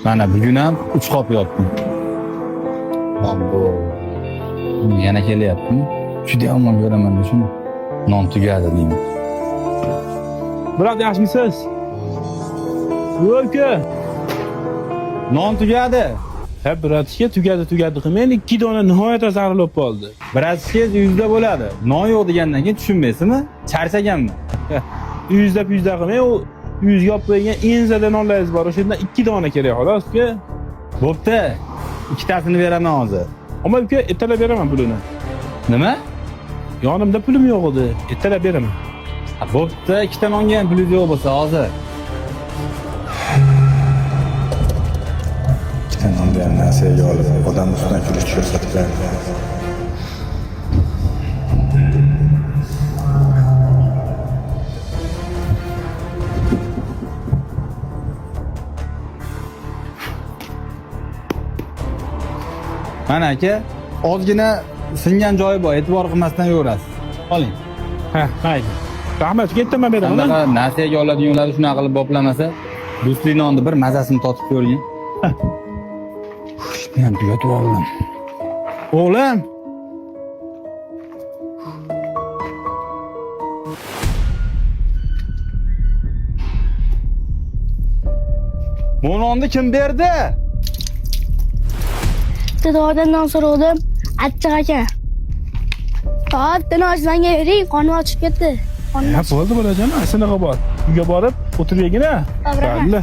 Mana bugun ham 3 qop yopdim. Abbo. Yana kelyapti. Juda yomon ko'raman shuni. Non tugadi deyman. Biroq yaxshimisiz? Yo'q-ku. Non tugadi. Ha, biratga tugadi qilmang, 2 dona nihoyatda zarur bo'ldi. Birazchez yuzda bo'ladi. Non yo'q degandan keyin tushunmaysizmi? Charchaganman. Yuzda qilmang, u yuz yopib qo'ygan enzada nonlaringiz bor. O'shandan 2 dona kerak xolos-ku. Bo'pti. Ikkitasini beraman hozir. Ammo uka, ertalab beraman pulini. Nima? Yonimda pulim yo'q edi. Ertalab beraman. Bo'pti, ikkita nonga ham pul yo'q bo'lsa hozir. ikkita non bilan narsaga olib odam ustidan kulish ko'rsatgan. Mana aka, ozgina singan joyi bor, e'tibor qilmasdan yuraverasiz. Oling. Ha, mayli. Rahmat, ketdim beraman. Qanaqa narsaga oladiganlarni shunaqa qilib boplamasa, do'stlik nonni bir mazasini totib ko'rgin. Men ham tugatib oldim. O'g'lim, Bu nonni kim berdi? Dadamdan so'radim. Achchiq aka. To'g'ri, menga bering, qonim ochib ketdi. ha bo'ldi bolajon, sinaqa bor. Uyga borib o'tirgina. To'g'ri. Mayli.